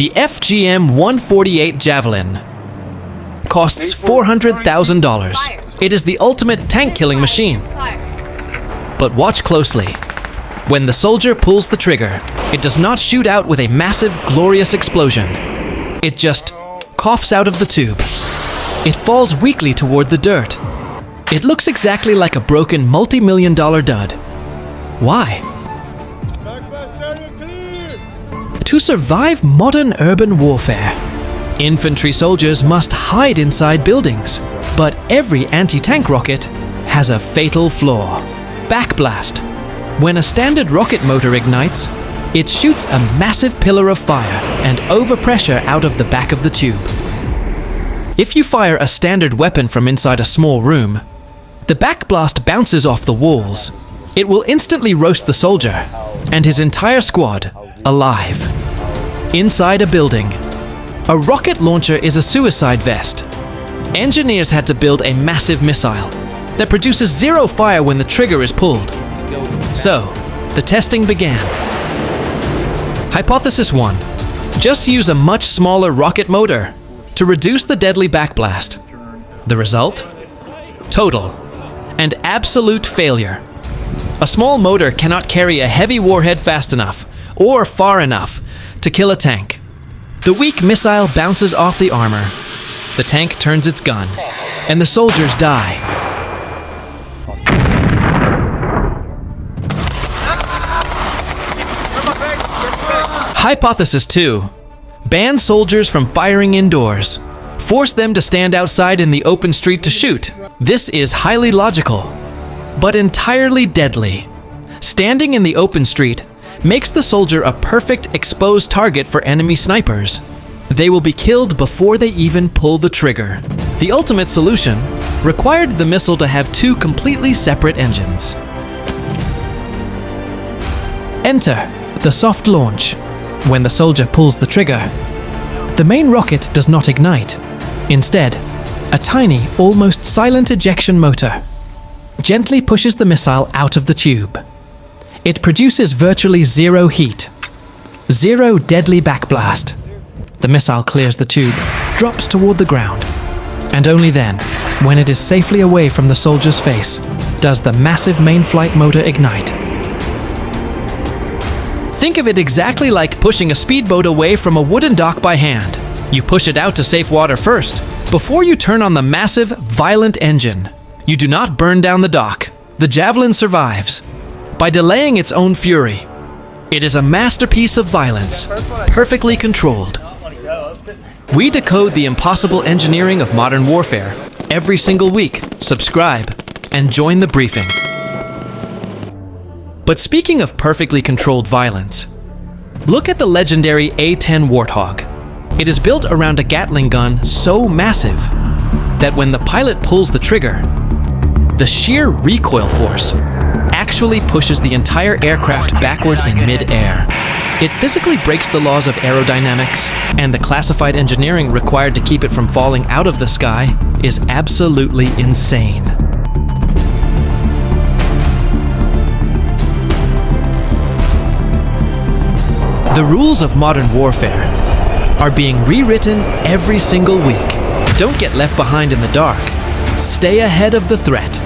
The FGM-148 Javelin costs $400,000. It is the ultimate tank-killing machine. But watch closely. When the soldier pulls the trigger, it does not shoot out with a massive, glorious explosion. It just coughs out of the tube. It falls weakly toward the dirt. It looks exactly like a broken multi-million-dollar dud. Why? To survive modern urban warfare, infantry soldiers must hide inside buildings. But every anti-tank rocket has a fatal flaw. Backblast. When a standard rocket motor ignites, it shoots a massive pillar of fire and overpressure out of the back of the tube. If you fire a standard weapon from inside a small room, the backblast bounces off the walls. It will instantly roast the soldier and his entire squad alive. Inside a building, a rocket launcher is a suicide vest. Engineers had to build a massive missile that produces zero fire when the trigger is pulled. So, the testing began. Hypothesis 1. Just use a much smaller rocket motor to reduce the deadly backblast. The result? Total and absolute failure. A small motor cannot carry a heavy warhead fast enough or far enough to kill a tank. The weak missile bounces off the armor. The tank turns its gun, and the soldiers die. Hypothesis 2. Ban soldiers from firing indoors. Force them to stand outside in the open street to shoot. This is highly logical, but entirely deadly. Standing in the open street makes the soldier a perfect exposed target for enemy snipers. They will be killed before they even pull the trigger. The ultimate solution required the missile to have two completely separate engines. Enter the soft launch. When the soldier pulls the trigger, the main rocket does not ignite. Instead, a tiny, almost silent ejection motor gently pushes the missile out of the tube. It produces virtually zero heat, zero deadly backblast. The missile clears the tube, drops toward the ground, and only then, when it is safely away from the soldier's face, does the massive main flight motor ignite. Think of it exactly like pushing a speedboat away from a wooden dock by hand. You push it out to safe water first, before you turn on the massive, violent engine. You do not burn down the dock. The Javelin survives by delaying its own fury. It is a masterpiece of violence, perfectly controlled. We decode the impossible engineering of modern warfare every single week. Subscribe and join the briefing. But speaking of perfectly controlled violence, look at the legendary A-10 Warthog. It is built around a Gatling gun so massive that when the pilot pulls the trigger, the sheer recoil force actually pushes the entire aircraft backward in mid-air. It physically breaks the laws of aerodynamics, and the classified engineering required to keep it from falling out of the sky is absolutely insane. The rules of modern warfare are being rewritten every single week. Don't get left behind in the dark. Stay ahead of the threat.